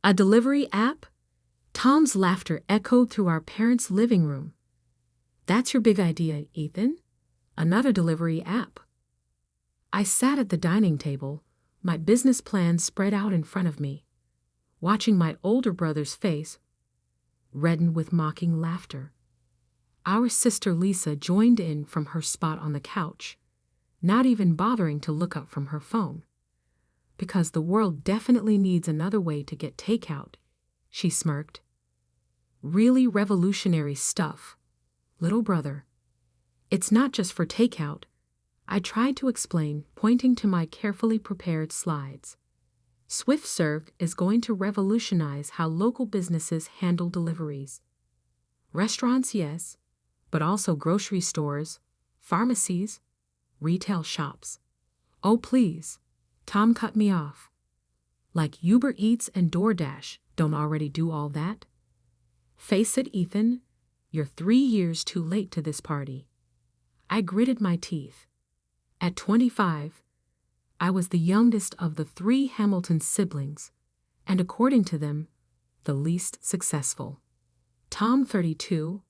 A delivery app? Tom's laughter echoed through our parents' living room. That's your big idea, Ethan? Another delivery app. I sat at the dining table, my business plan spread out in front of me, watching my older brother's face redden with mocking laughter. Our sister Lisa joined in from her spot on the couch, not even bothering to look up from her phone. Because the world definitely needs another way to get takeout, she smirked. Really revolutionary stuff, little brother. It's not just for takeout, I tried to explain, pointing to my carefully prepared slides. Swift Serve is going to revolutionize how local businesses handle deliveries. Restaurants, yes, but also grocery stores, pharmacies, retail shops. Oh, please, Tom cut me off. Like Uber Eats and DoorDash don't already do all that? Face it, Ethan, you're 3 years too late to this party. I gritted my teeth. At 25, I was the youngest of the 3 Hamilton siblings, and according to them, the least successful. Tom, 32,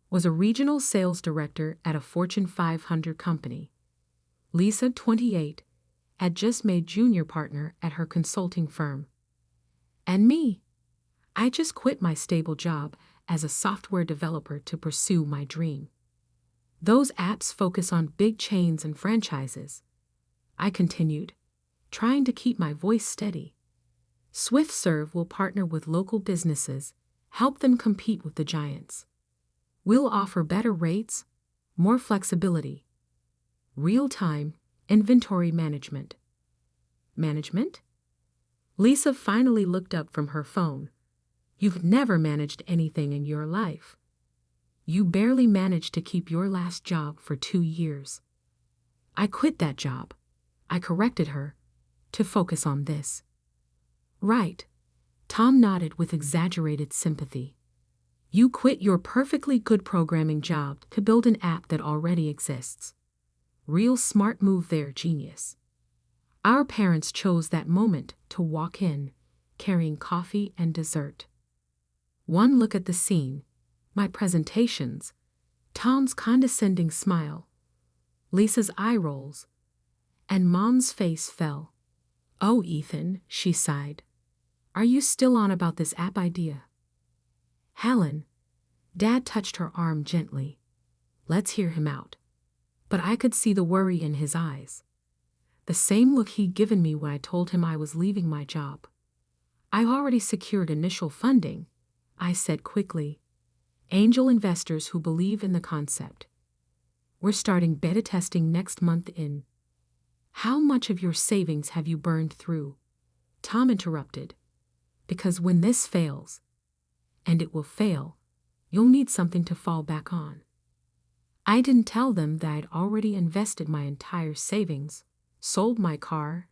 was a regional sales director at a Fortune 500 company. Lisa, 28, had just made junior partner at her consulting firm. And me, I just quit my stable job as a software developer to pursue my dream. Those apps focus on big chains and franchises, I continued, trying to keep my voice steady. Swift Serve will partner with local businesses, help them compete with the giants. We'll offer better rates, more flexibility, real-time inventory management. Management? Lisa finally looked up from her phone. You've never managed anything in your life. You barely managed to keep your last job for 2 years. I quit that job, I corrected her, to focus on this. Right, Tom nodded with exaggerated sympathy. You quit your perfectly good programming job to build an app that already exists. Real smart move there, genius. Our parents chose that moment to walk in, carrying coffee and dessert. One look at the scene, my presentations, Tom's condescending smile, Lisa's eye rolls, and Mom's face fell. Oh, Ethan, she sighed. Are you still on about this app idea? Helen, Dad touched her arm gently. Let's hear him out. But I could see the worry in his eyes. The same look he'd given me when I told him I was leaving my job. I've already secured initial funding, I said quickly. Angel investors who believe in the concept. We're starting beta testing next month in. How much of your savings have you burned through? Tom interrupted. Because when this fails, and it will fail, you'll need something to fall back on. I didn't tell them that I'd already invested my entire savings, sold my car,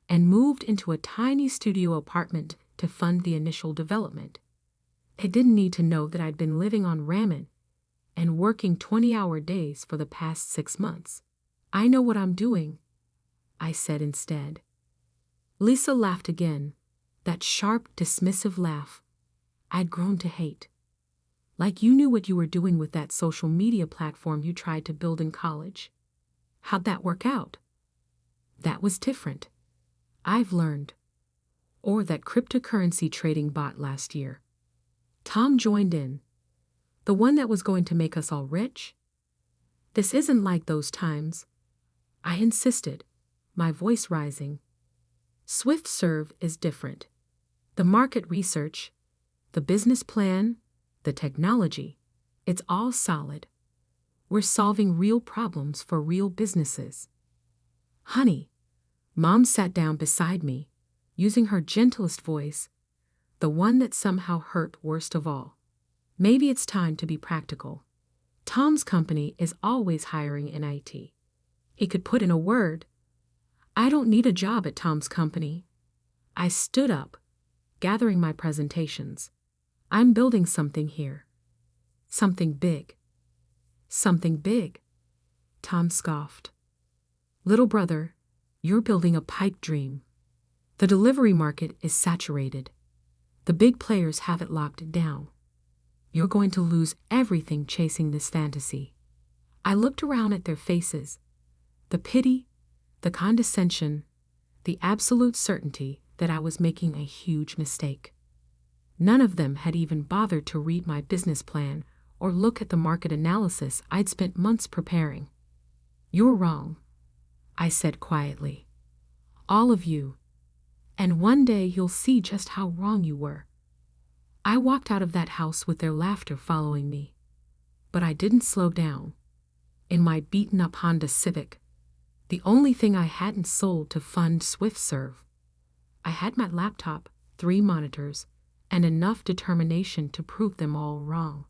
and moved into a tiny studio apartment to fund the initial development. They didn't need to know that I'd been living on ramen and working 20-hour days for the past 6 months. I know what I'm doing, I said instead. Lisa laughed again, that sharp, dismissive laugh I'd grown to hate. Like you knew what you were doing with that social media platform you tried to build in college. How'd that work out? That was different. I've learned. Or that cryptocurrency trading bot last year. Tom joined in. The one that was going to make us all rich? This isn't like those times, I insisted, my voice rising. Swift Serve is different. The market research, the business plan, the technology, it's all solid. We're solving real problems for real businesses. Honey, Mom sat down beside me, using her gentlest voice, the one that somehow hurt worst of all. Maybe it's time to be practical. Tom's company is always hiring in IT. He could put in a word. I don't need a job at Tom's company. I stood up, gathering my presentations. I'm building something here. Something big. Something big, Tom scoffed. Little brother, you're building a pipe dream. The delivery market is saturated. The big players have it locked down. You're going to lose everything chasing this fantasy." I looked around at their faces. The pity, the condescension, the absolute certainty that I was making a huge mistake. None of them had even bothered to read my business plan or look at the market analysis I'd spent months preparing. "You're wrong," I said quietly. "All of you. And one day you'll see just how wrong you were." I walked out of that house with their laughter following me. But I didn't slow down. In my beaten-up Honda Civic, the only thing I hadn't sold to fund SwiftServe, I had my laptop, 3 monitors, and enough determination to prove them all wrong.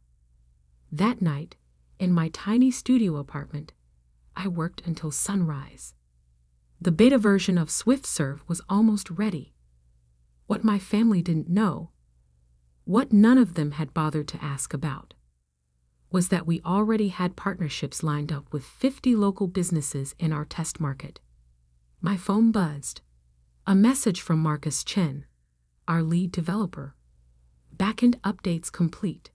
That night, in my tiny studio apartment, I worked until sunrise. The beta version of SwiftServe was almost ready. What my family didn't know, what none of them had bothered to ask about, was that we already had partnerships lined up with 50 local businesses in our test market. My phone buzzed. A message from Marcus Chen, our lead developer. "Backend updates complete.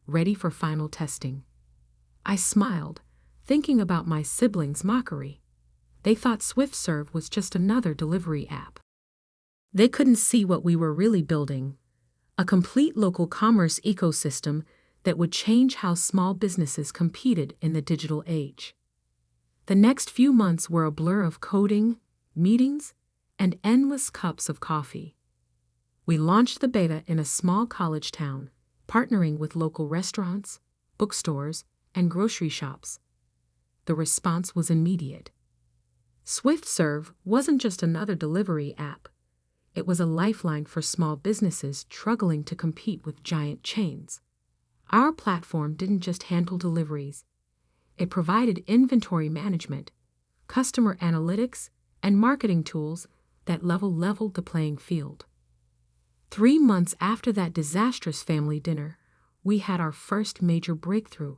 Ready for final testing." I smiled, thinking about my siblings' mockery. They thought SwiftServe was just another delivery app. They couldn't see what we were really building: a complete local commerce ecosystem that would change how small businesses competed in the digital age. The next few months were a blur of coding, meetings, and endless cups of coffee. We launched the beta in a small college town, partnering with local restaurants, bookstores, and grocery shops. The response was immediate. SwiftServe wasn't just another delivery app. It was a lifeline for small businesses struggling to compete with giant chains. Our platform didn't just handle deliveries. It provided inventory management, customer analytics, and marketing tools that leveled the playing field. 3 months after that disastrous family dinner, we had our first major breakthrough.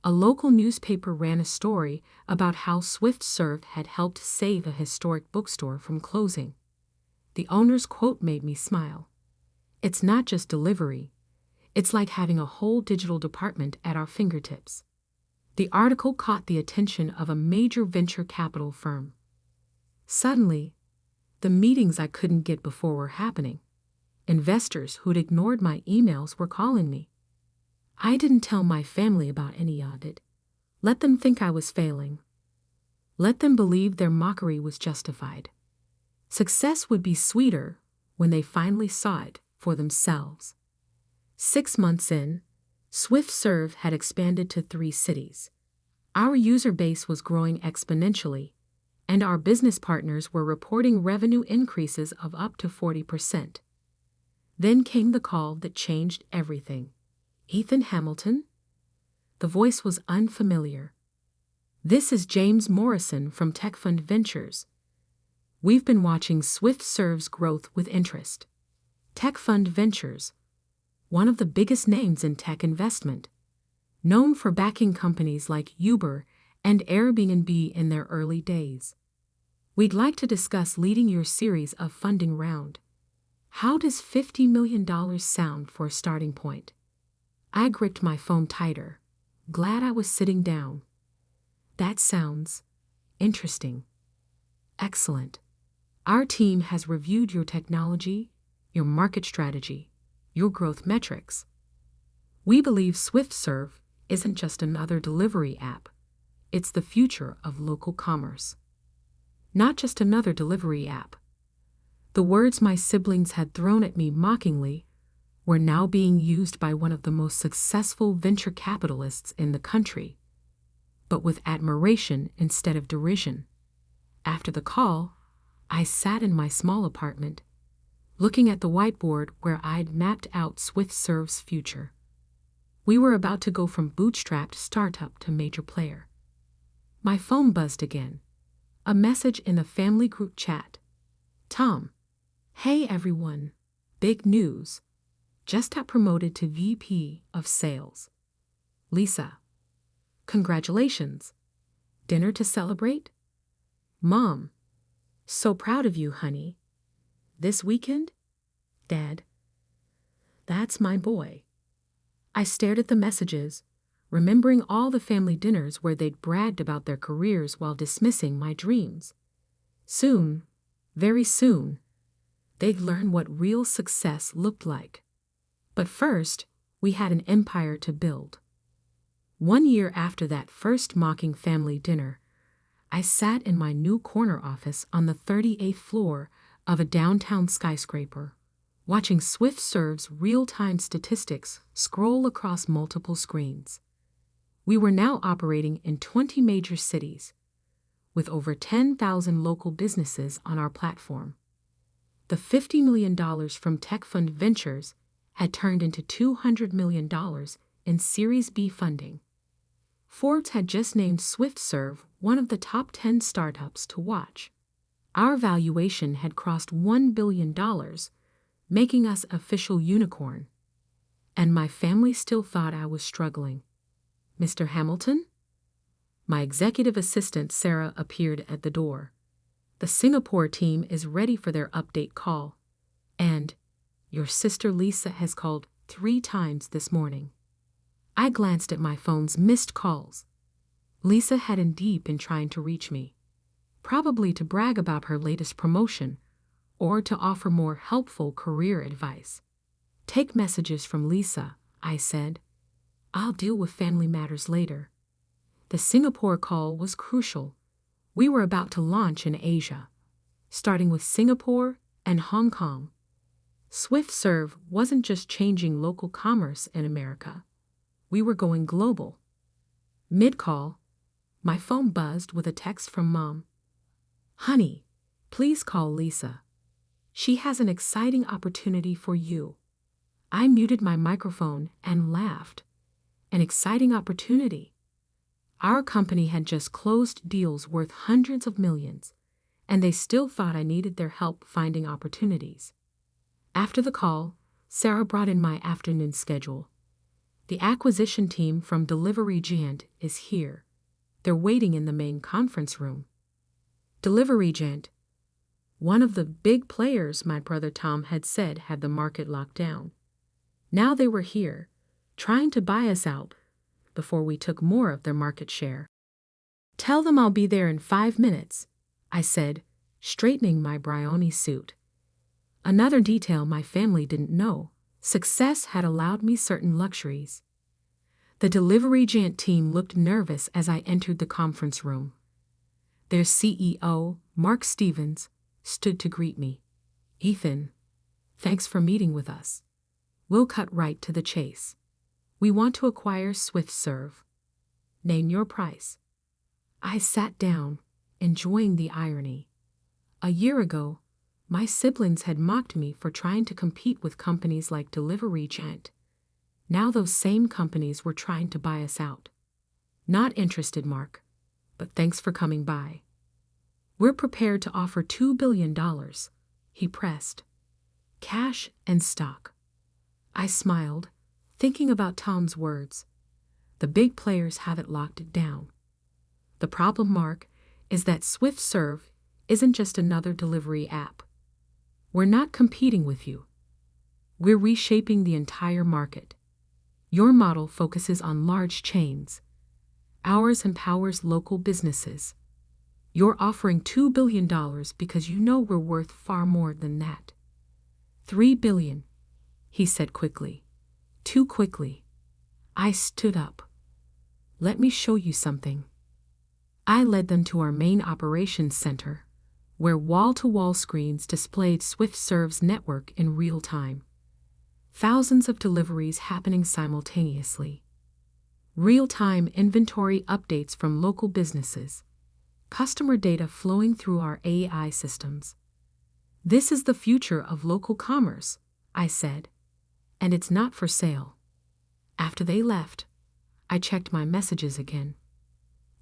A local newspaper ran a story about how SwiftServe had helped save a historic bookstore from closing. The owner's quote made me smile. "It's not just delivery. It's like having a whole digital department at our fingertips." The article caught the attention of a major venture capital firm. Suddenly, the meetings I couldn't get before were happening. Investors who'd ignored my emails were calling me. I didn't tell my family about any of it. Let them think I was failing. Let them believe their mockery was justified. Success would be sweeter when they finally saw it for themselves. 6 months in, SwiftServe had expanded to 3 cities. Our user base was growing exponentially, and our business partners were reporting revenue increases of up to 40%. Then came the call that changed everything. "Ethan Hamilton?" The voice was unfamiliar. "This is James Morrison from Tech Fund Ventures. We've been watching SwiftServe's growth with interest." Tech Fund Ventures, one of the biggest names in tech investment, known for backing companies like Uber and Airbnb in their early days. "We'd like to discuss leading your series of funding round. How does $50 million sound for a starting point?" I gripped my phone tighter, glad I was sitting down. "That sounds interesting. Excellent. Our team has reviewed your technology, your market strategy, your growth metrics. We believe SwiftServe isn't just another delivery app. It's the future of local commerce. Not just another delivery app." The words my siblings had thrown at me mockingly were now being used by one of the most successful venture capitalists in the country, but with admiration instead of derision. After the call, I sat in my small apartment, looking at the whiteboard where I'd mapped out SwiftServe's future. We were about to go from bootstrapped startup to major player. My phone buzzed again. A message in the family group chat. "Tom. Hey everyone. Big news. Just got promoted to VP of Sales. Lisa. Congratulations. Dinner to celebrate? Mom. So proud of you, honey. This weekend? Dad. That's my boy. I stared at the messages, remembering all the family dinners where they'd bragged about their careers while dismissing my dreams. Soon, very soon, they'd learn what real success looked like. But first, we had an empire to build. 1 year after that first mocking family dinner, I sat in my new corner office on the 38th floor of a downtown skyscraper, watching Swift Serve's real-time statistics scroll across multiple screens. We were now operating in 20 major cities, with over 10,000 local businesses on our platform. The $50 million from Tech Fund Ventures had turned into $200 million in Series B funding. Forbes had just named SwiftServe one of the top 10 startups to watch. Our valuation had crossed $1 billion, making us official unicorn. And my family still thought I was struggling. Mr. Hamilton? My executive assistant Sarah appeared at the door. The Singapore team is ready for their update call. And your sister Lisa has called 3 times this morning. I glanced at my phone's missed calls. Lisa had indeed been trying to reach me, probably to brag about her latest promotion or to offer more helpful career advice. Take messages from Lisa, I said. I'll deal with family matters later. The Singapore call was crucial. We were about to launch in Asia, starting with Singapore and Hong Kong. SwiftServe wasn't just changing local commerce in America. We were going global. Mid-call, my phone buzzed with a text from Mom. Honey, please call Lisa. She has an exciting opportunity for you. I muted my microphone and laughed. An exciting opportunity. Our company had just closed deals worth hundreds of millions, and they still thought I needed their help finding opportunities. After the call, Sarah brought in my afternoon schedule. The acquisition team from Delivery Giant is here. They're waiting in the main conference room. Delivery Giant, one of the big players my brother Tom had said had the market locked down. Now they were here, trying to buy us out before we took more of their market share. Tell them I'll be there in 5 minutes, I said, straightening my Brioni suit. Another detail my family didn't know. Success had allowed me certain luxuries. The Delivery Giant team looked nervous as I entered the conference room. Their CEO, Mark Stevens, stood to greet me. Ethan, thanks for meeting with us. We'll cut right to the chase. We want to acquire SwiftServe. Name your price. I sat down, enjoying the irony. A year ago, my siblings had mocked me for trying to compete with companies like Delivery Giant. Now those same companies were trying to buy us out. Not interested, Mark, but thanks for coming by. We're prepared to offer $2 billion, he pressed. Cash and stock. I smiled, thinking about Tom's words. The big players haven't locked it down. The problem, Mark, is that SwiftServe isn't just another delivery app. We're not competing with you. We're reshaping the entire market. Your model focuses on large chains. Ours empowers local businesses. You're offering $2 billion because you know we're worth far more than that. $3 billion, he said quickly. Too quickly. I stood up. Let me show you something. I led them to our main operations center, where wall-to-wall screens displayed SwiftServe's network in real time. Thousands of deliveries happening simultaneously. Real-time inventory updates from local businesses. Customer data flowing through our AI systems. This is the future of local commerce, I said. And it's not for sale. After they left, I checked my messages again.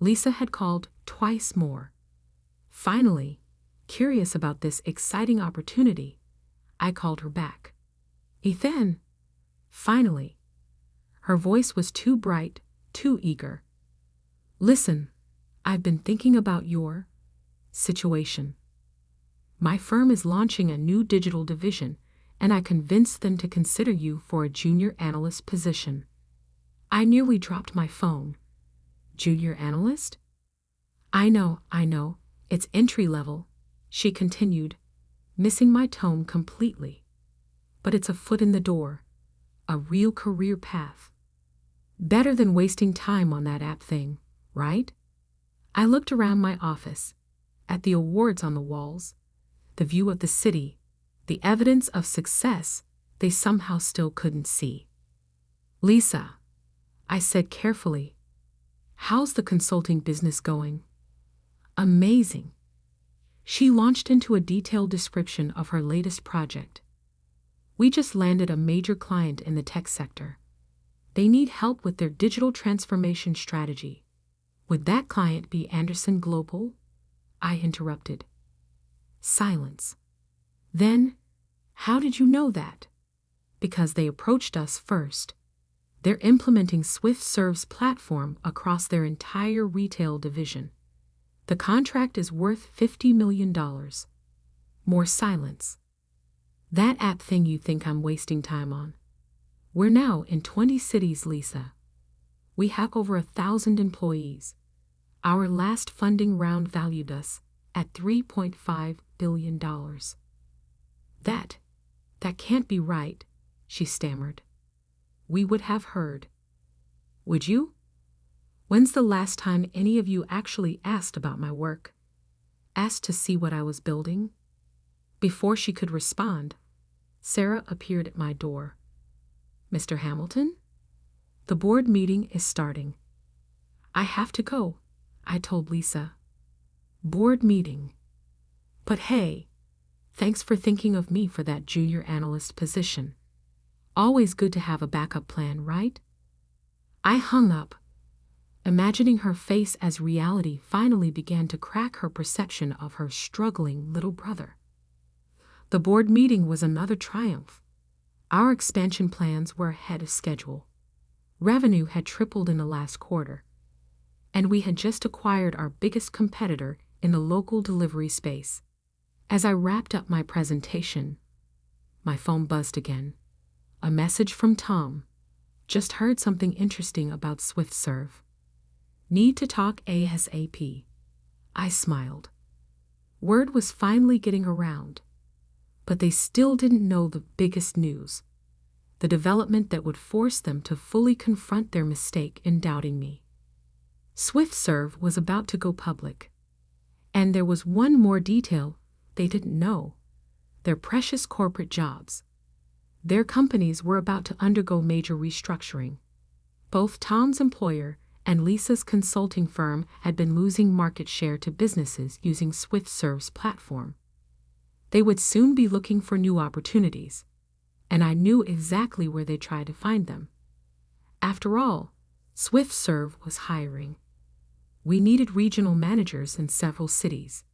Lisa had called twice more. Finally, curious about this exciting opportunity, I called her back. Ethan, finally. Her voice was too bright, too eager. Listen, I've been thinking about your situation. My firm is launching a new digital division, and I convinced them to consider you for a junior analyst position. I nearly dropped my phone. Junior analyst? I know, it's entry level, she continued, missing my tone completely. But it's a foot in the door, a real career path. Better than wasting time on that app thing, right? I looked around my office, at the awards on the walls, the view of the city, the evidence of success they somehow still couldn't see. Lisa, I said carefully, how's the consulting business going? Amazing. She launched into a detailed description of her latest project. We just landed a major client in the tech sector. They need help with their digital transformation strategy. Would that client be Anderson Global? I interrupted. Silence. Then, how did you know that? Because they approached us first. They're implementing SwiftServe's platform across their entire retail division. The contract is worth $50 million. More silence. That app thing you think I'm wasting time on. We're now in 20 cities, Lisa. We have over 1,000 employees. Our last funding round valued us at $3.5 billion. That can't be right, she stammered. We would have heard. Would you? When's the last time any of you actually asked about my work? Asked to see what I was building? Before she could respond, Sarah appeared at my door. Mr. Hamilton? The board meeting is starting. I have to go, I told Lisa. Board meeting. But hey, thanks for thinking of me for that junior analyst position. Always good to have a backup plan, right? I hung up, imagining her face as reality finally began to crack her perception of her struggling little brother. The board meeting was another triumph. Our expansion plans were ahead of schedule. Revenue had tripled in the last quarter, and we had just acquired our biggest competitor in the local delivery space. As I wrapped up my presentation, my phone buzzed again. A message from Tom. Just heard something interesting about SwiftServe. Need to talk ASAP. I smiled. Word was finally getting around. But they still didn't know the biggest news. The development that would force them to fully confront their mistake in doubting me. SwiftServe was about to go public. And there was one more detail they didn't know. Their precious corporate jobs. Their companies were about to undergo major restructuring. Both Tom's employer and Lisa's consulting firm had been losing market share to businesses using SwiftServe's platform. They would soon be looking for new opportunities, and I knew exactly where they'd try to find them. After all, SwiftServe was hiring. We needed regional managers in several cities.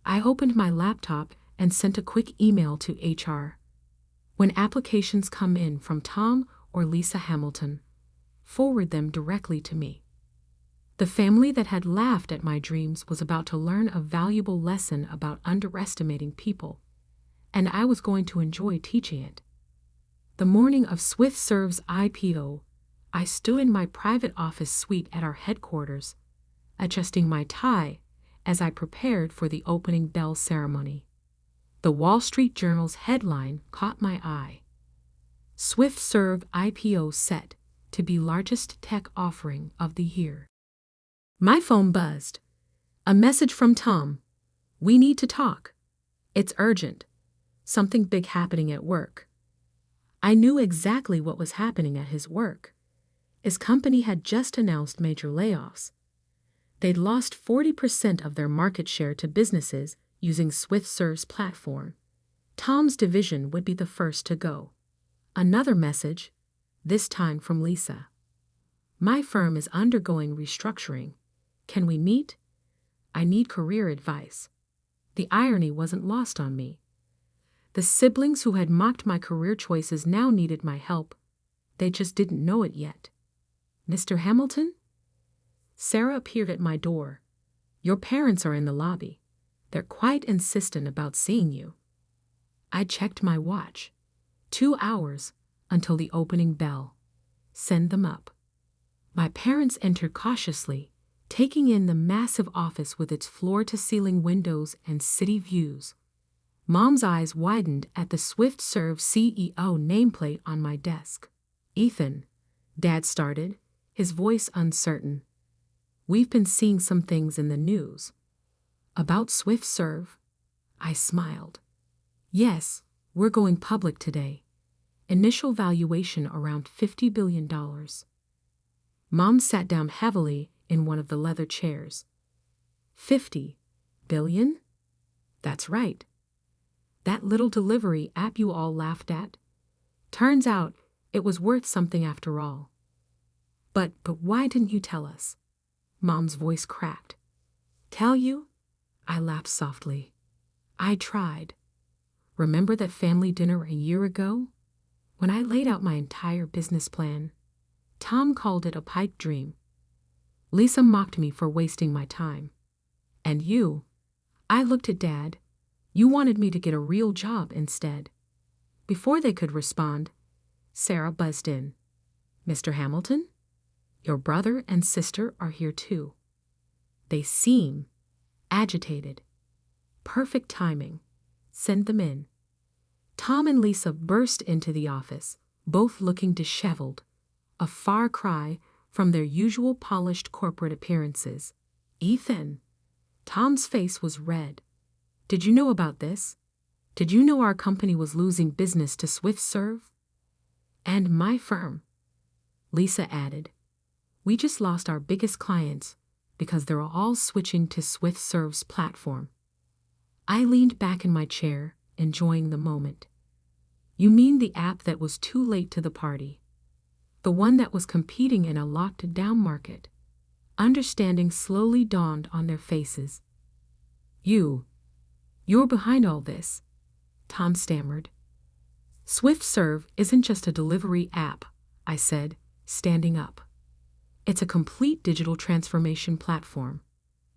I opened my laptop and sent a quick email to HR. When applications come in from Tom or Lisa Hamilton, forward them directly to me. The family that had laughed at my dreams was about to learn a valuable lesson about underestimating people, and I was going to enjoy teaching it. The morning of SwiftServe's IPO, I stood in my private office suite at our headquarters, adjusting my tie as I prepared for the opening bell ceremony. The Wall Street Journal's headline caught my eye. SwiftServe IPO set to be largest tech offering of the year. My phone buzzed. A message from Tom. We need to talk. It's urgent. Something big happening at work. I knew exactly what was happening at his work. His company had just announced major layoffs. They'd lost 40% of their market share to businesses using SwiftServe's platform. Tom's division would be the first to go. Another message, this time from Lisa. My firm is undergoing restructuring. Can we meet? I need career advice. The irony wasn't lost on me. The siblings who had mocked my career choices now needed my help. They just didn't know it yet. Mr. Hamilton? Sarah appeared at my door. Your parents are in the lobby. They're quite insistent about seeing you. I checked my watch. 2 hours until the opening bell. Send them up. My parents entered cautiously, taking in the massive office with its floor-to-ceiling windows and city views. Mom's eyes widened at the Swift Serve CEO nameplate on my desk. Ethan, Dad started, his voice uncertain. We've been seeing some things in the news. About Swift Serve? I smiled. Yes, we're going public today. Initial valuation around $50 billion. Mom sat down heavily in one of the leather chairs. 50 billion? That's right. That little delivery app you all laughed at? Turns out it was worth something after all. But why didn't you tell us? Mom's voice cracked. Tell you? I laughed softly. I tried. Remember that family dinner a year ago? When I laid out my entire business plan, Tom called it a pipe dream. Lisa mocked me for wasting my time. And you? I looked at Dad. You wanted me to get a real job instead. Before they could respond, Sarah buzzed in. Mr. Hamilton? Your brother and sister are here too. They seem agitated. Perfect timing. Send them in. Tom and Lisa burst into the office, both looking disheveled, a far cry from their usual polished corporate appearances. Ethan. Tom's face was red. Did you know about this? Did you know our company was losing business to Swift Serve? And my firm, Lisa added. We just lost our biggest clients because they're all switching to Swift Serve's platform. I leaned back in my chair, enjoying the moment. You mean the app that was too late to the party? The one that was competing in a locked-down market? Understanding slowly dawned on their faces. You're behind all this, Tom stammered. Swift Serve isn't just a delivery app, I said, standing up. It's a complete digital transformation platform.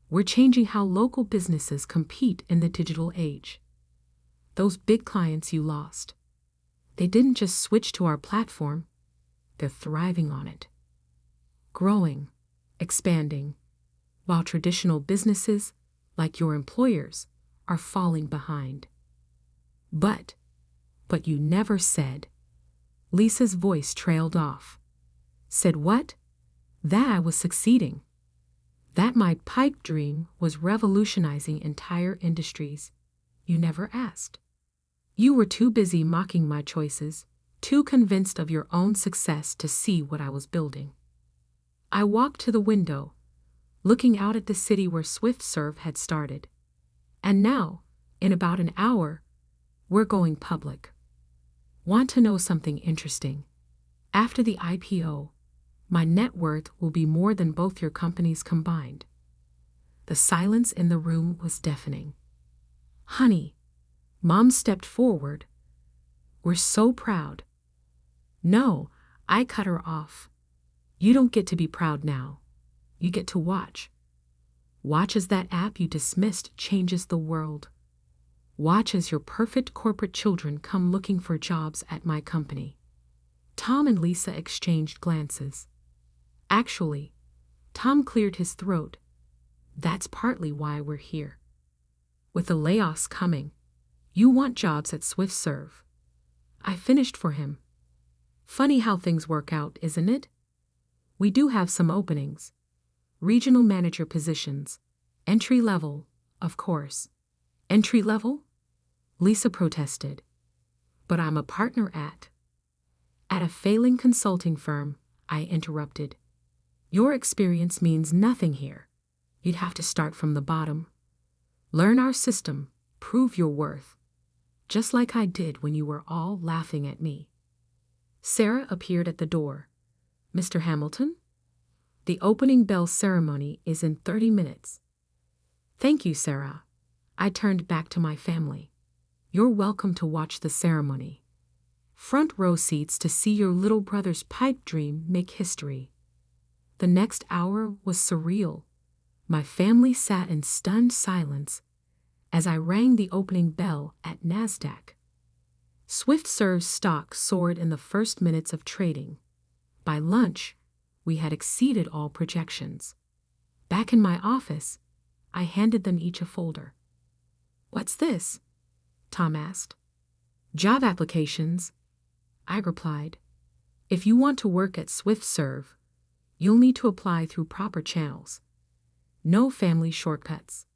We're changing how local businesses compete in the digital age. Those big clients you lost, they didn't just switch to our platform, they're thriving on it. Growing, expanding, while traditional businesses, like your employers, are falling behind. But you never said. Lisa's voice trailed off. Said what? That I was succeeding. That my pipe dream was revolutionizing entire industries. You never asked. You were too busy mocking my choices, too convinced of your own success to see what I was building. I walked to the window, looking out at the city where Swift Serve had started. And now, in about an hour, we're going public. Want to know something interesting? After the IPO, my net worth will be more than both your companies combined. The silence in the room was deafening. Honey, Mom stepped forward. We're so proud. No, I cut her off. You don't get to be proud now. You get to watch. Watch as that app you dismissed changes the world. Watch as your perfect corporate children come looking for jobs at my company. Tom and Lisa exchanged glances. Actually, Tom cleared his throat. That's partly why we're here. With the layoffs coming, you want jobs at Swift Serve. I finished for him. Funny how things work out, isn't it? We do have some openings. Regional manager positions. Entry level, of course. Entry level? Lisa protested. But I'm a partner at a failing consulting firm, I interrupted. Your experience means nothing here. You'd have to start from the bottom. Learn our system, prove your worth. Just like I did when you were all laughing at me. Sarah appeared at the door. Mr. Hamilton? The opening bell ceremony is in 30 minutes. Thank you, Sarah. I turned back to my family. You're welcome to watch the ceremony. Front row seats to see your little brother's pipe dream make history. The next hour was surreal. My family sat in stunned silence as I rang the opening bell at NASDAQ. SwiftServe's stock soared in the first minutes of trading. By lunch, we had exceeded all projections. Back in my office, I handed them each a folder. "What's this?" Tom asked. "Job applications," I replied. "If you want to work at SwiftServe, you'll need to apply through proper channels. No family shortcuts."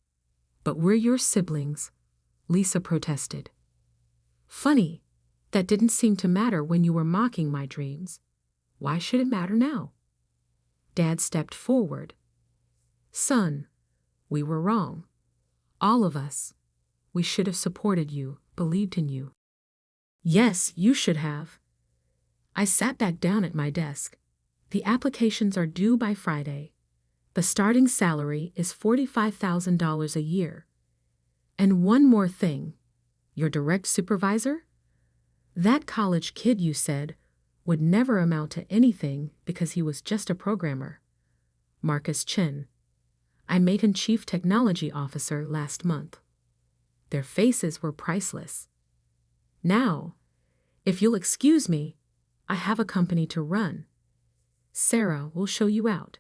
"But we're your siblings," Lisa protested. "Funny, that didn't seem to matter when you were mocking my dreams. Why should it matter now?" Dad stepped forward. "Son, we were wrong. All of us. We should have supported you, believed in you." "Yes, you should have." I sat back down at my desk. "The applications are due by Friday. The starting salary is $45,000 a year. And one more thing, your direct supervisor? That college kid you said would never amount to anything because he was just a programmer. Marcus Chin. I made him Chief Technology Officer last month." Their faces were priceless. "Now, if you'll excuse me, I have a company to run. Sarah will show you out."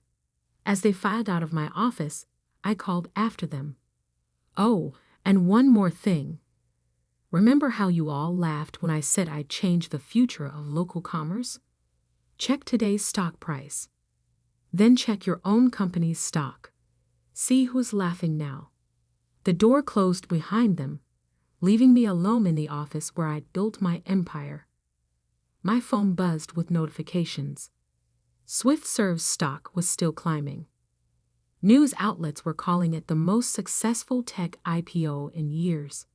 As they filed out of my office, I called after them. "Oh, and one more thing. Remember how you all laughed when I said I'd change the future of local commerce? Check today's stock price. Then check your own company's stock. See who's laughing now." The door closed behind them, leaving me alone in the office where I'd built my empire. My phone buzzed with notifications. SwiftServe's stock was still climbing. News outlets were calling it the most successful tech IPO in years.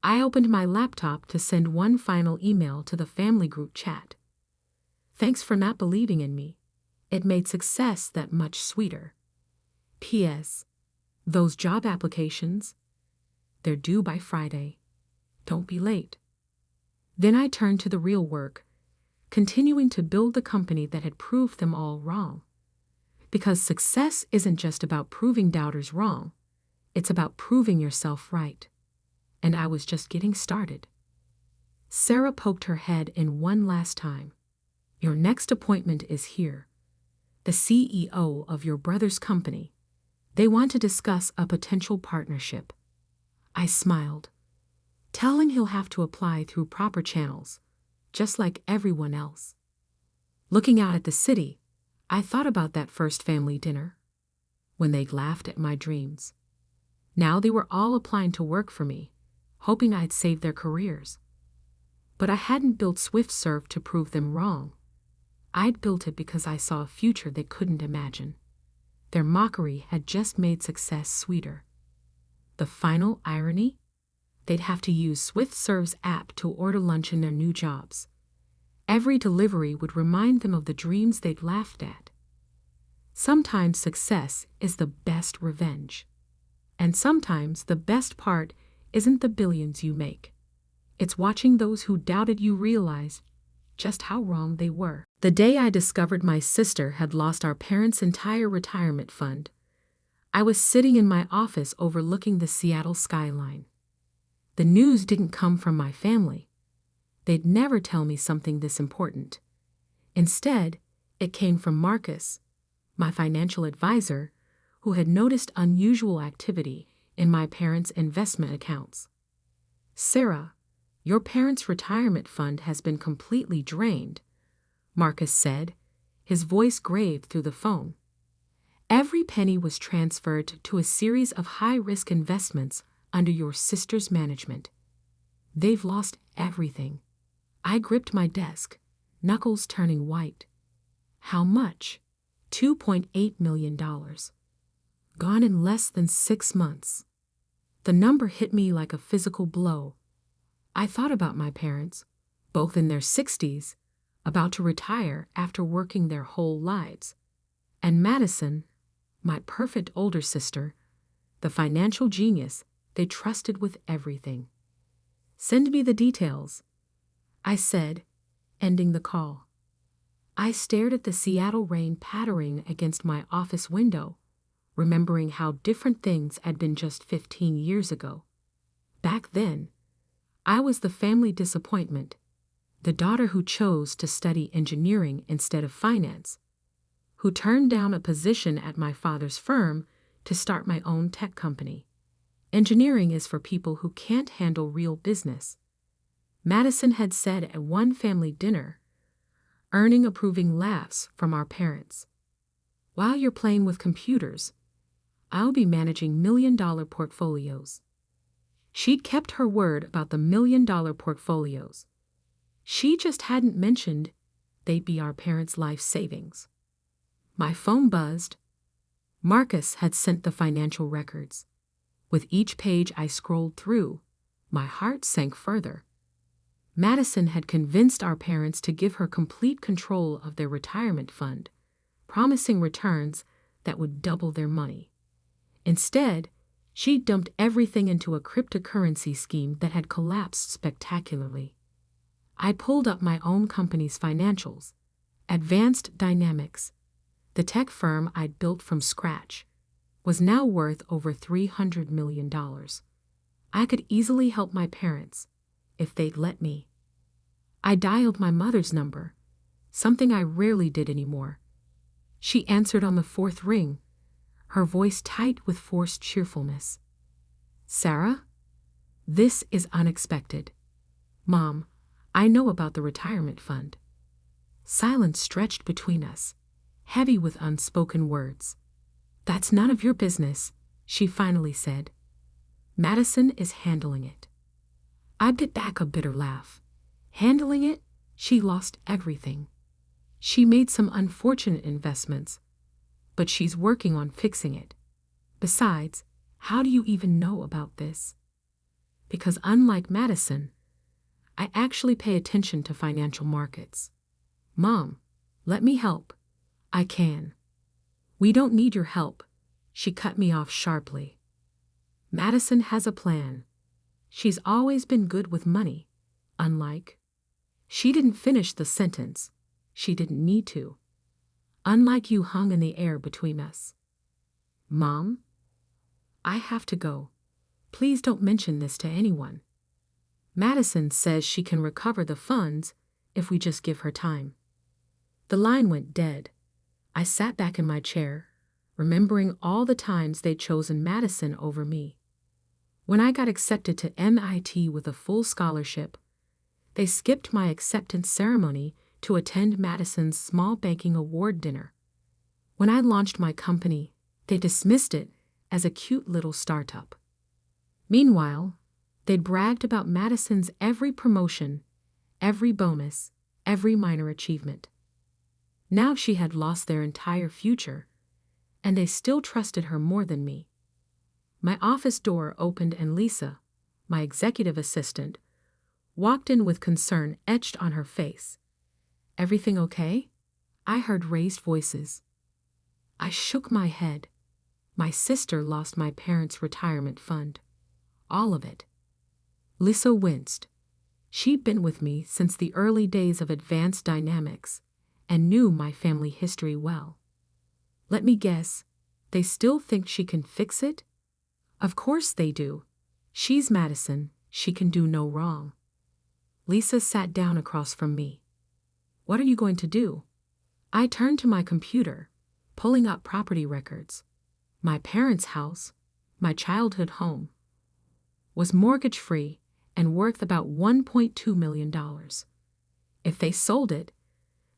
I opened my laptop to send one final email to the family group chat. "Thanks for not believing in me. It made success that much sweeter. P.S. Those job applications, they're due by Friday. Don't be late." Then I turned to the real work, continuing to build the company that had proved them all wrong. Because success isn't just about proving doubters wrong, it's about proving yourself right. And I was just getting started. Sarah poked her head in one last time. "Your next appointment is here. The CEO of your brother's company. They want to discuss a potential partnership." I smiled. "Tell him he'll have to apply through proper channels, just like everyone else." Looking out at the city, I thought about that first family dinner, when they laughed at my dreams. Now they were all applying to work for me, hoping I'd save their careers. But I hadn't built SwiftServe to prove them wrong. I'd built it because I saw a future they couldn't imagine. Their mockery had just made success sweeter. The final irony? They'd have to use SwiftServe's app to order lunch in their new jobs. Every delivery would remind them of the dreams they'd laughed at. Sometimes success is the best revenge. And sometimes the best part isn't the billions you make. It's watching those who doubted you realize just how wrong they were. The day I discovered my sister had lost our parents' entire retirement fund, I was sitting in my office overlooking the Seattle skyline. The news didn't come from my family. They'd never tell me something this important. Instead, it came from Marcus, my financial advisor, who had noticed unusual activity in my parents' investment accounts. "Sarah, your parents' retirement fund has been completely drained," Marcus said, his voice grave through the phone. "Every penny was transferred to a series of high-risk investments under your sister's management. They've lost everything." I gripped my desk, knuckles turning white. "How much?" $2.8 million. Gone in less than 6 months. The number hit me like a physical blow. I thought about my parents, both in their 60s, about to retire after working their whole lives. And Madison, my perfect older sister, the financial genius they trusted with everything. "Send me the details," I said, ending the call. I stared at the Seattle rain pattering against my office window, remembering how different things had been just 15 years ago. Back then, I was the family disappointment, the daughter who chose to study engineering instead of finance, who turned down a position at my father's firm to start my own tech company. Engineering is for people who can't handle real business, Madison had said at one family dinner, earning approving laughs from our parents. While you're playing with computers, I'll be managing million-dollar portfolios. She'd kept her word about the million-dollar portfolios. She just hadn't mentioned they'd be our parents' life savings. My phone buzzed. Marcus had sent the financial records. With each page I scrolled through, my heart sank further. Madison had convinced our parents to give her complete control of their retirement fund, promising returns that would double their money. Instead, she dumped everything into a cryptocurrency scheme that had collapsed spectacularly. I pulled up my own company's financials. Advanced Dynamics, the tech firm I'd built from scratch, was now worth over $300 million. I could easily help my parents, if they'd let me. I dialed my mother's number, something I rarely did anymore. She answered on the fourth ring, her voice tight with forced cheerfulness. "Sarah? This is unexpected. Mom, I know about the retirement fund." Silence stretched between us, heavy with unspoken words. "That's none of your business," she finally said. "Madison is handling it." I bit back a bitter laugh. Handling it? She lost everything. She made some unfortunate investments, but she's working on fixing it. Besides, how do you even know about this? Because unlike Madison, I actually pay attention to financial markets. Mom, let me help. I can. We don't need your help. She cut me off sharply. Madison has a plan. She's always been good with money, unlike. She didn't finish the sentence. She didn't need to. Unlike you hung in the air between us. Mom? I have to go. Please don't mention this to anyone. Madison says she can recover the funds if we just give her time. The line went dead. I sat back in my chair, remembering all the times they'd chosen Madison over me. When I got accepted to MIT with a full scholarship, they skipped my acceptance ceremony to attend Madison's small banking award dinner. When I launched my company, they dismissed it as a cute little startup. Meanwhile, they'd bragged about Madison's every promotion, every bonus, every minor achievement. Now she had lost their entire future, and they still trusted her more than me. My office door opened and Lisa, my executive assistant, walked in with concern etched on her face. "Everything okay?" I heard raised voices. I shook my head. My sister lost my parents' retirement fund. All of it. Lisa winced. She'd been with me since the early days of Advanced Dynamics and knew my family history well. "Let me guess, they still think she can fix it?" "Of course they do. She's Madison. She can do no wrong." Lisa sat down across from me. "What are you going to do?" I turned to my computer, pulling up property records. My parents' house, my childhood home, was mortgage-free and worth about $1.2 million. If they sold it,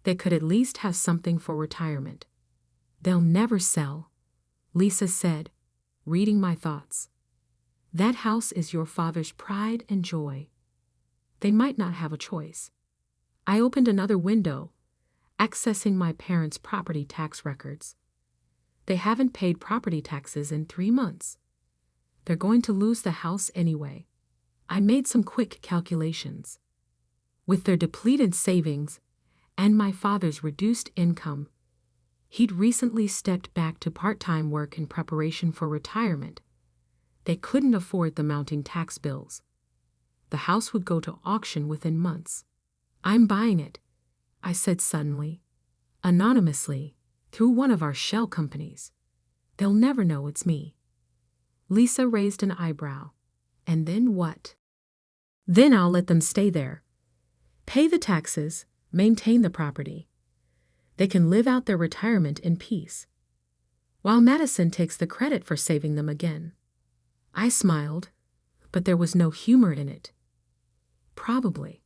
they could at least have something for retirement. "They'll never sell," Lisa said, reading my thoughts. "That house is your father's pride and joy. They might not have a choice." I opened another window, accessing my parents' property tax records. They haven't paid property taxes in 3 months. They're going to lose the house anyway. I made some quick calculations. With their depleted savings and my father's reduced income, he'd recently stepped back to part-time work in preparation for retirement. They couldn't afford the mounting tax bills. The house would go to auction within months. "I'm buying it," I said suddenly, anonymously, through one of our shell companies. "They'll never know it's me." Lisa raised an eyebrow. "And then what?" Then I'll let them stay there. Pay the taxes, maintain the property. They can live out their retirement in peace. While Madison takes the credit for saving them again. I smiled, but there was no humor in it. Probably,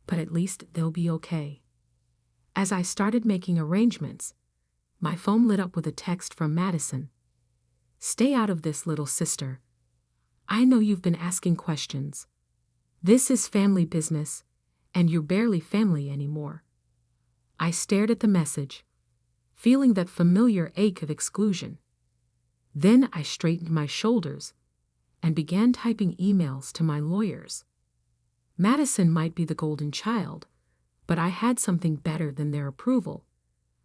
but at least they'll be okay. As I started making arrangements, my phone lit up with a text from Madison. Stay out of this, little sister. I know you've been asking questions. This is family business, and you're barely family anymore. I stared at the message, feeling that familiar ache of exclusion. Then I straightened my shoulders and began typing emails to my lawyers. Madison might be the golden child, but I had something better than their approval.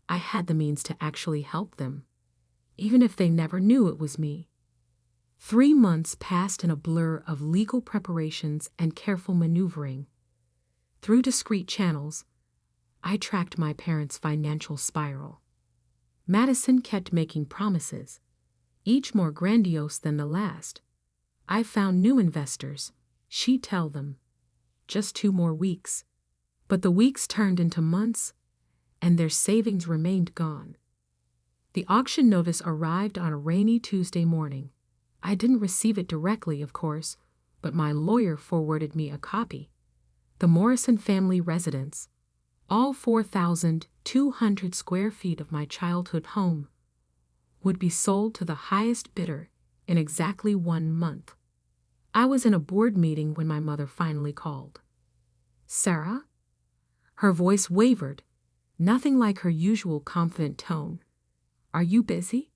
I had the means to actually help them, even if they never knew it was me. 3 months passed in a blur of legal preparations and careful maneuvering. Through discreet channels, I tracked my parents' financial spiral. Madison kept making promises, each more grandiose than the last. I found new investors, she'd tell them. Just 2 more weeks. But the weeks turned into months, and their savings remained gone. The auction notice arrived on a rainy Tuesday morning. I didn't receive it directly, of course, but my lawyer forwarded me a copy. The Morrison family residence, all 4,200 square feet of my childhood home, would be sold to the highest bidder in exactly 1 month. I was in a board meeting when my mother finally called. Sarah? Her voice wavered, nothing like her usual confident tone. Are you busy?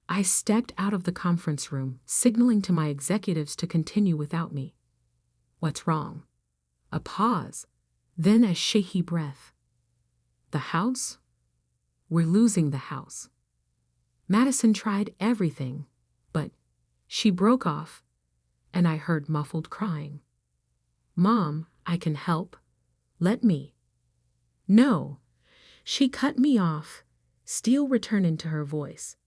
I stepped out of the conference room, signaling to my executives to continue without me. What's wrong? A pause, then a shaky breath. The house? We're losing the house. Madison tried everything, but she broke off, and I heard muffled crying. Mom, I can help. Let me. No. She cut me off, steel returning to her voice.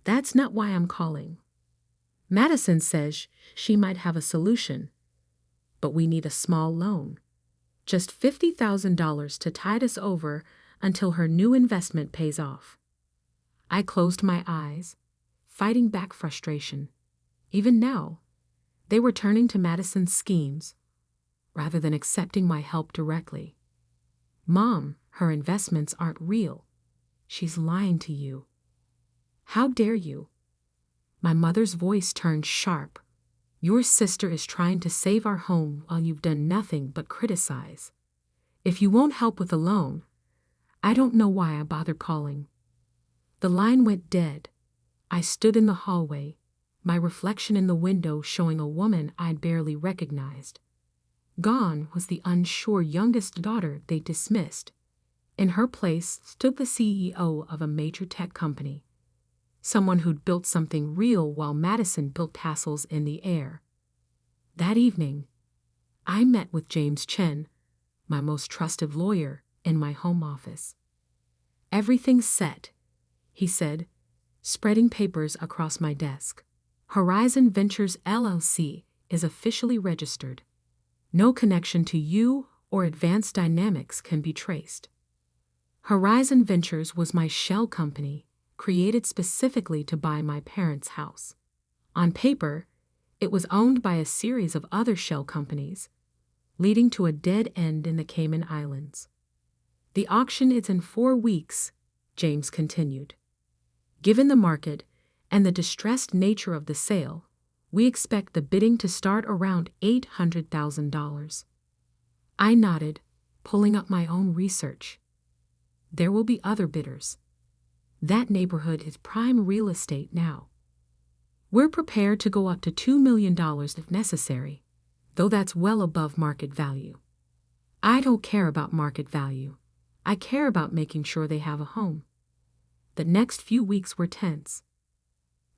That's not why I'm calling. Madison says she might have a solution, but we need a small loan. Just $50,000 to tide us over until her new investment pays off. I closed my eyes, fighting back frustration. Even now, they were turning to Madison's schemes, rather than accepting my help directly. Mom, her investments aren't real. She's lying to you. How dare you? My mother's voice turned sharp. Your sister is trying to save our home while you've done nothing but criticize. If you won't help with a loan, I don't know why I bothered calling. The line went dead. I stood in the hallway, my reflection in the window showing a woman I'd barely recognized. Gone was the unsure youngest daughter they dismissed. In her place stood the CEO of a major tech company, someone who'd built something real while Madison built castles in the air. That evening, I met with James Chen, my most trusted lawyer, in my home office. Everything's set, he said, spreading papers across my desk. Horizon Ventures LLC is officially registered. No connection to you or Advanced Dynamics can be traced. Horizon Ventures was my shell company, created specifically to buy my parents' house. On paper, it was owned by a series of other shell companies, leading to a dead end in the Cayman Islands. The auction is in 4 weeks, James continued. Given the market and the distressed nature of the sale, we expect the bidding to start around $800,000. I nodded, pulling up my own research. There will be other bidders. That neighborhood is prime real estate now. We're prepared to go up to $2 million if necessary, though that's well above market value. I don't care about market value. I care about making sure they have a home. The next few weeks were tense.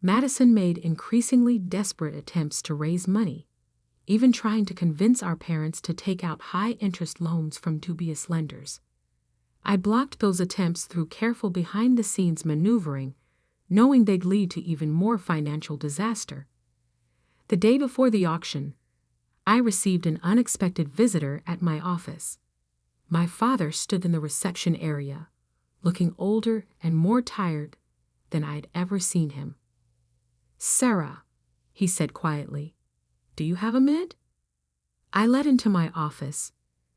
Madison made increasingly desperate attempts to raise money, even trying to convince our parents to take out high-interest loans from dubious lenders. I blocked those attempts through careful behind-the-scenes maneuvering, knowing they'd lead to even more financial disaster. The day before the auction, I received an unexpected visitor at my office. My father stood in the reception area, looking older and more tired than I'd ever seen him. "Sarah," he said quietly, "do you have a minute?" I led into my office,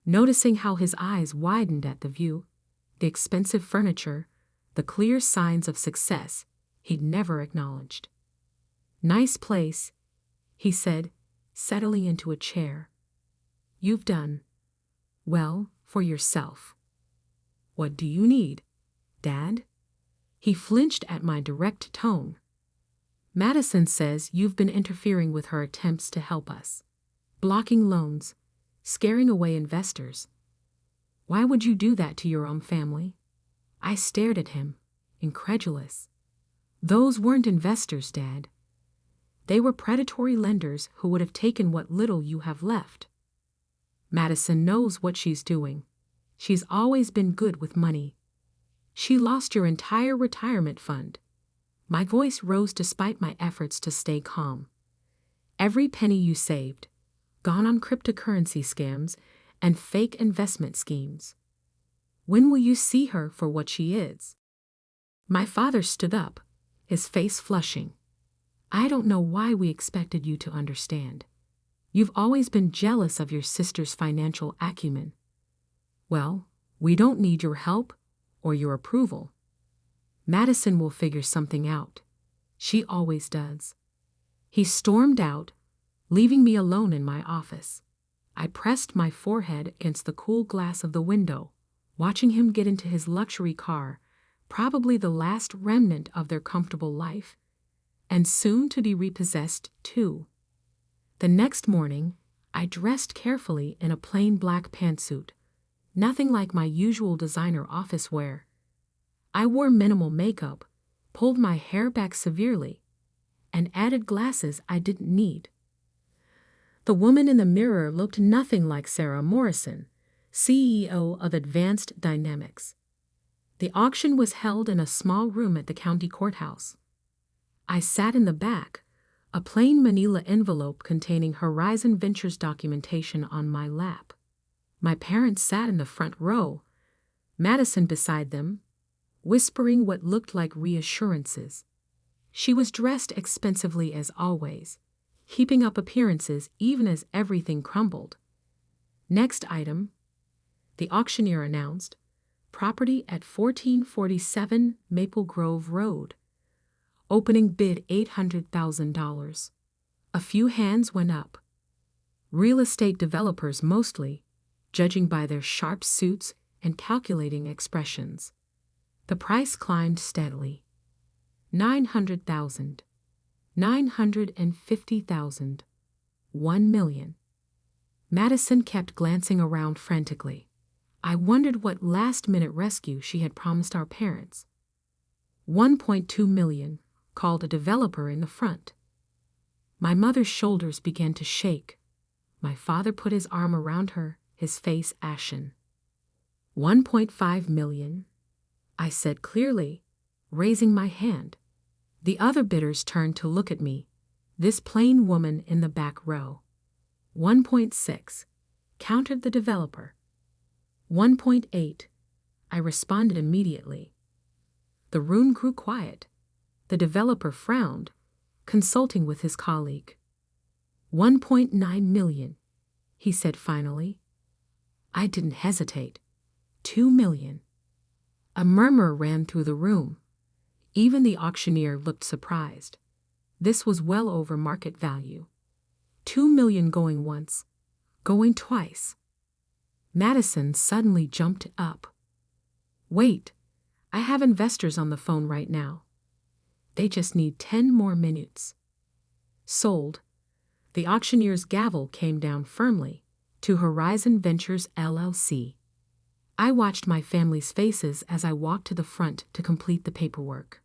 noticing how his eyes widened at the view, the expensive furniture, the clear signs of success he'd never acknowledged. "Nice place," he said, settling into a chair. "You've done well for yourself. What do you need, Dad?" He flinched at my direct tone. "Madison says you've been interfering with her attempts to help us, blocking loans, scaring away investors. Why would you do that to your own family?" I stared at him, incredulous. "Those weren't investors, Dad. They were predatory lenders who would have taken what little you have left. Madison knows what she's doing. She's always been good with money. She lost your entire retirement fund." My voice rose despite my efforts to stay calm. "Every penny you saved, gone on cryptocurrency scams and fake investment schemes. When will you see her for what she is?" My father stood up, his face flushing. "I don't know why we expected you to understand. You've always been jealous of your sister's financial acumen. Well, we don't need your help or your approval. Madison will figure something out. She always does." He stormed out, leaving me alone in my office. I pressed my forehead against the cool glass of the window, watching him get into his luxury car, probably the last remnant of their comfortable life, and soon to be repossessed too. The next morning, I dressed carefully in a plain black pantsuit, nothing like my usual designer office wear. I wore minimal makeup, pulled my hair back severely, and added glasses I didn't need. The woman in the mirror looked nothing like Sarah Morrison, CEO of Advanced Dynamics. The auction was held in a small room at the county courthouse. I sat in the back, a plain manila envelope containing Horizon Ventures documentation on my lap. My parents sat in the front row, Madison beside them, whispering what looked like reassurances. She was dressed expensively as always, keeping up appearances even as everything crumbled. "Next item," the auctioneer announced, "property at 1447 Maple Grove Road. Opening bid $800,000. A few hands went up. Real estate developers mostly, judging by their sharp suits and calculating expressions. The price climbed steadily. 900,000, 950,000, 1 million. Madison kept glancing around frantically. I wondered what last-minute rescue she had promised our parents. 1.2 million, called a developer in the front. My mother's shoulders began to shake. My father put his arm around her, his face ashen. 1.5 million, I said clearly, raising my hand. The other bidders turned to look at me, this plain woman in the back row. 1.6, countered the developer. 1.8, I responded immediately. The room grew quiet. The developer frowned, consulting with his colleague. 1.9 million, he said finally. I didn't hesitate. 2 million. A murmur ran through the room. Even the auctioneer looked surprised. This was well over market value. 2 million going once, going twice. Madison suddenly jumped up. "Wait, I have investors on the phone right now. They just need 10 more minutes." Sold. The auctioneer's gavel came down firmly, to Horizon Ventures LLC. I watched my family's faces as I walked to the front to complete the paperwork.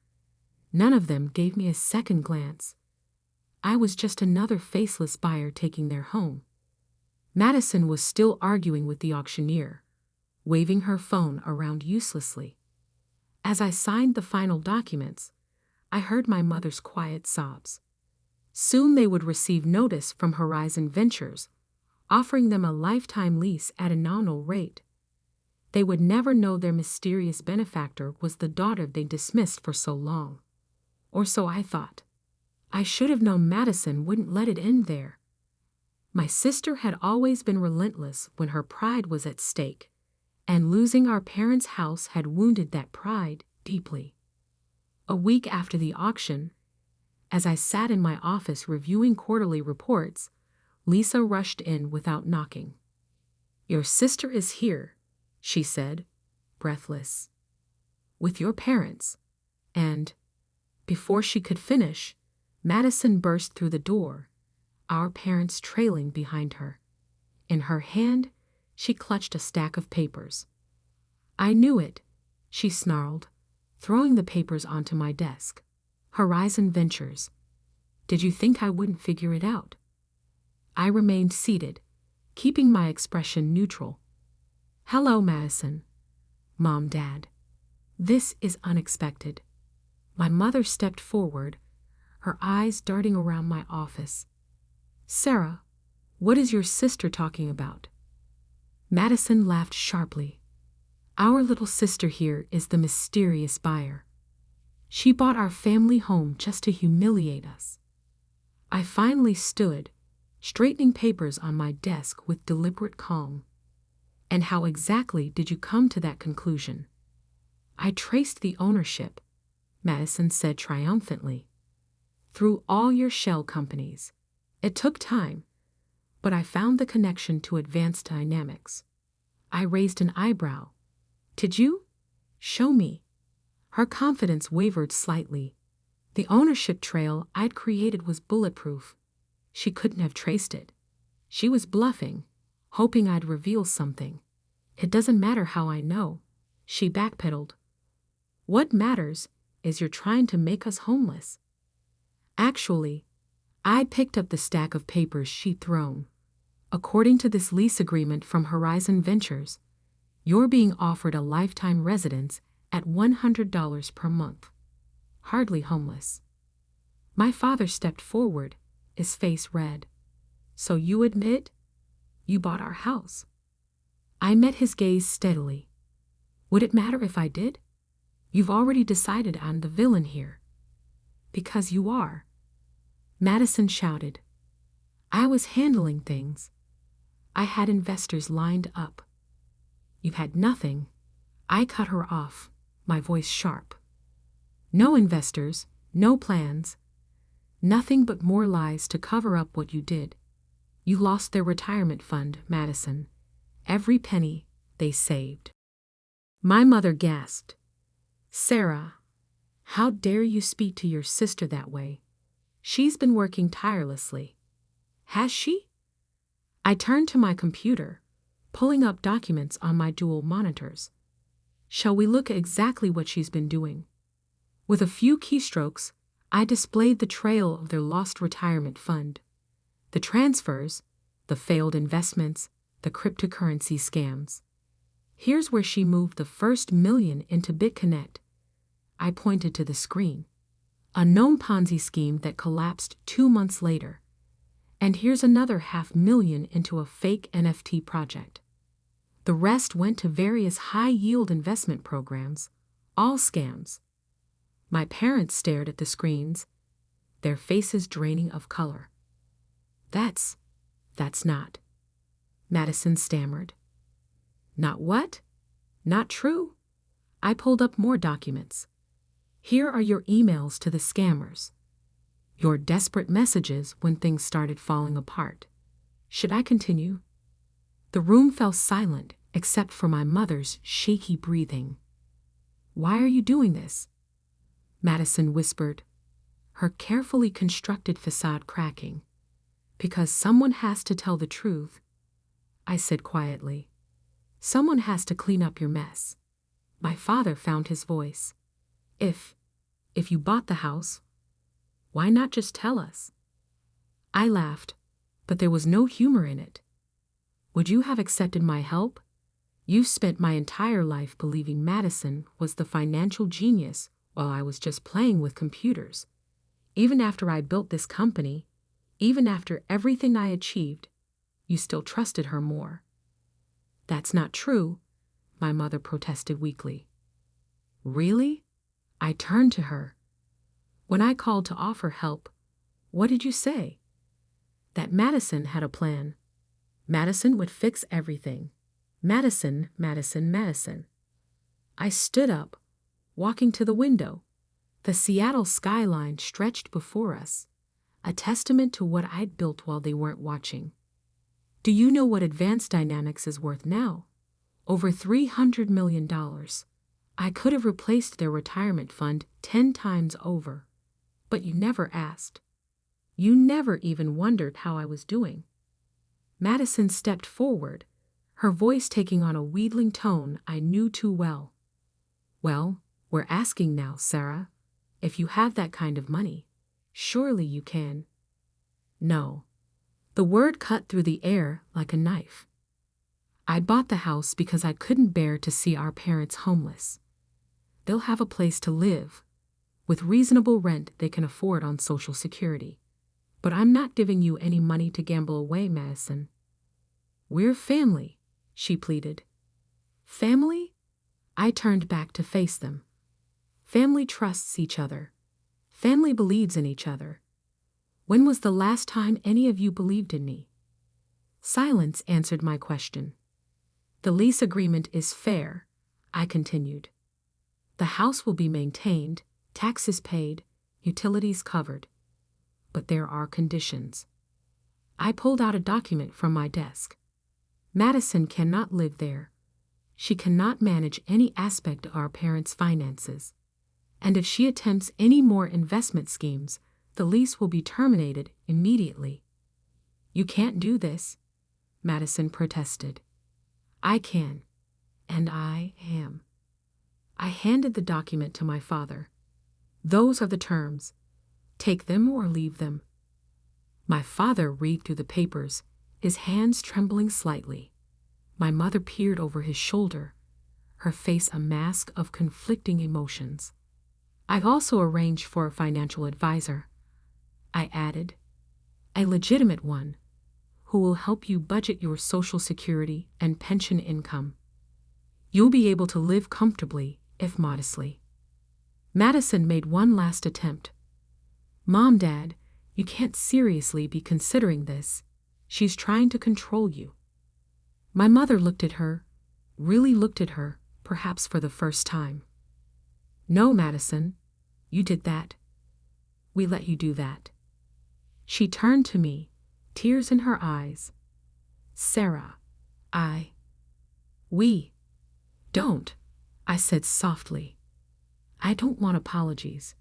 None of them gave me a second glance. I was just another faceless buyer taking their home. Madison was still arguing with the auctioneer, waving her phone around uselessly. As I signed the final documents, I heard my mother's quiet sobs. Soon they would receive notice from Horizon Ventures, offering them a lifetime lease at a nominal rate. They would never know their mysterious benefactor was the daughter they dismissed for so long. Or so I thought. I should have known Madison wouldn't let it end there. My sister had always been relentless when her pride was at stake, and losing our parents' house had wounded that pride deeply. A week after the auction, as I sat in my office reviewing quarterly reports, Lisa rushed in without knocking. "Your sister is here," she said, breathless. "With your parents." And, before she could finish, Madison burst through the door, our parents trailing behind her. In her hand, she clutched a stack of papers. "I knew it," she snarled, throwing the papers onto my desk. "Horizon Ventures. Did you think I wouldn't figure it out?" I remained seated, keeping my expression neutral. "Hello, Madison. Mom, Dad. This is unexpected." My mother stepped forward, her eyes darting around my office. "Sarah, what is your sister talking about?" Madison laughed sharply. "Our little sister here is the mysterious buyer. She bought our family home just to humiliate us." I finally stood, straightening papers on my desk with deliberate calm. "And how exactly did you come to that conclusion?" "I traced the ownership," Madison said triumphantly. "Through all your shell companies. It took time, but I found the connection to Advanced Dynamics." I raised an eyebrow. "Did you? Show me." Her confidence wavered slightly. The ownership trail I'd created was bulletproof. She couldn't have traced it. She was bluffing, hoping I'd reveal something. "It doesn't matter how I know," she backpedaled. "What matters is you're trying to make us homeless." Actually, I picked up the stack of papers she'd thrown. "According to this lease agreement from Horizon Ventures, you're being offered a lifetime residence at $100 per month. Hardly homeless." My father stepped forward, his face red. "So you admit you bought our house?" I met his gaze steadily. "Would it matter if I did? You've already decided I'm the villain here." "Because you are," Madison shouted. "I was handling things. I had investors lined up." "You've had nothing." I cut her off, my voice sharp. "No investors, no plans. Nothing but more lies to cover up what you did. You lost their retirement fund, Madison. Every penny they saved." My mother gasped. "Sarah, how dare you speak to your sister that way? She's been working tirelessly." "Has she?" I turned to my computer, pulling up documents on my dual monitors. "Shall we look at exactly what she's been doing?" With a few keystrokes, I displayed the trail of their lost retirement fund. The transfers, the failed investments, the cryptocurrency scams. "Here's where she moved the first million into BitConnect." I pointed to the screen. "A known Ponzi scheme that collapsed 2 months later. And here's another $500,000 into a fake NFT project. The rest went to various high-yield investment programs, all scams." My parents stared at the screens, their faces draining of color. That's not," Madison stammered. "Not what? Not true?" I pulled up more documents. "Here are your emails to the scammers. Your desperate messages when things started falling apart." Should I continue? The room fell silent except for my mother's shaky breathing. "Why are you doing this?" Madison whispered, her carefully constructed facade cracking. "Because someone has to tell the truth," I said quietly. "Someone has to clean up your mess." My father found his voice. If you bought the house, why not just tell us?" I laughed, but there was no humor in it. "Would you have accepted my help? You've spent my entire life believing Madison was the financial genius while I was just playing with computers. Even after I built this company, even after everything I achieved, you still trusted her more. That's not true, my mother protested weakly. Really? I turned to her. When I called to offer help, what did you say? That Madison had a plan. Madison would fix everything. Madison, Madison, Madison. I stood up, walking to the window. The Seattle skyline stretched before us, a testament to what I'd built while they weren't watching. Do you know what Advanced Dynamics is worth now? Over $300 million. I could have replaced their retirement fund 10 times over. But you never asked. You never even wondered how I was doing. Madison stepped forward, her voice taking on a wheedling tone I knew too well. Well, we're asking now, Sarah. If you have that kind of money, surely you can. No. The word cut through the air like a knife. I bought the house because I couldn't bear to see our parents homeless. They'll have a place to live, with reasonable rent they can afford on Social Security. But I'm not giving you any money to gamble away, Madison. We're family, she pleaded. Family? I turned back to face them. Family trusts each other. Family believes in each other. When was the last time any of you believed in me? Silence answered my question. The lease agreement is fair, I continued. The house will be maintained, taxes paid, utilities covered. But there are conditions. I pulled out a document from my desk. Madison cannot live there. She cannot manage any aspect of our parents' finances. And if she attempts any more investment schemes, the lease will be terminated immediately. You can't do this, Madison protested. I can, and I am. I handed the document to my father. Those are the terms. Take them or leave them. My father read through the papers, his hands trembling slightly. My mother peered over his shoulder, her face a mask of conflicting emotions. I've also arranged for a financial advisor, I added, a legitimate one, who will help you budget your Social Security and pension income. You'll be able to live comfortably, if modestly. Madison made one last attempt. Mom, Dad, you can't seriously be considering this. She's trying to control you. My mother looked at her, really looked at her, perhaps for the first time. No, Madison, you did that. We let you do that. She turned to me, tears in her eyes. Sarah, we don't, I said softly. I don't want apologies.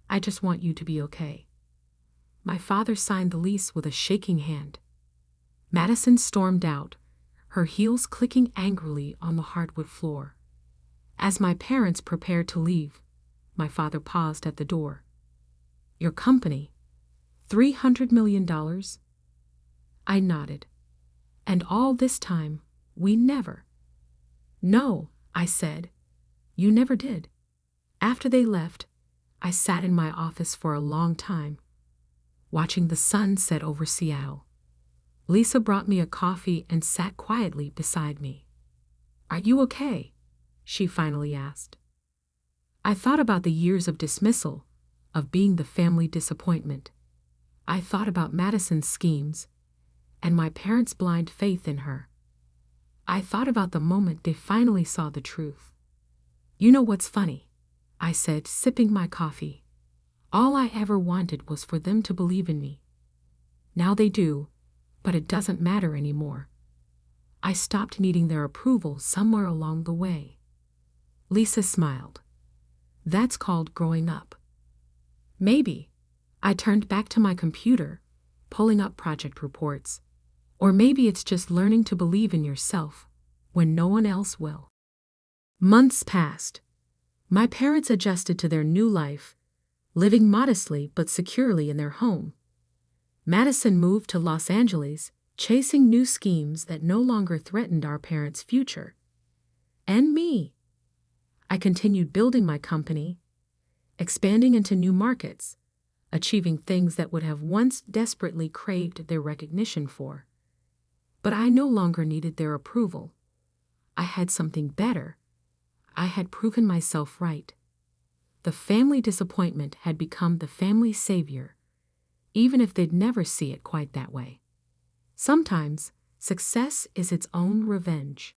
I just want you to be okay. My father signed the lease with a shaking hand. Madison stormed out, her heels clicking angrily on the hardwood floor. As my parents prepared to leave, my father paused at the door. Your company, $300 million? I nodded. And all this time, we never. No, I said. You never did. After they left, I sat in my office for a long time, watching the sun set over Seattle. Lisa brought me a coffee and sat quietly beside me. Are you okay? She finally asked. I thought about the years of dismissal, of being the family disappointment. I thought about Madison's schemes and my parents' blind faith in her. I thought about the moment they finally saw the truth. You know what's funny? I said, sipping my coffee. All I ever wanted was for them to believe in me. Now they do, but it doesn't matter anymore. I stopped needing their approval somewhere along the way. Lisa smiled. That's called growing up. Maybe. I turned back to my computer, pulling up project reports. Or maybe it's just learning to believe in yourself when no one else will. Months passed. My parents adjusted to their new life, living modestly but securely in their home. Madison moved to Los Angeles, chasing new schemes that no longer threatened our parents' future. And me. I continued building my company, expanding into new markets, achieving things that would have once desperately craved their recognition for. But I no longer needed their approval. I had something better. I had proven myself right. The family disappointment had become the family savior, even if they'd never see it quite that way. Sometimes, success is its own revenge.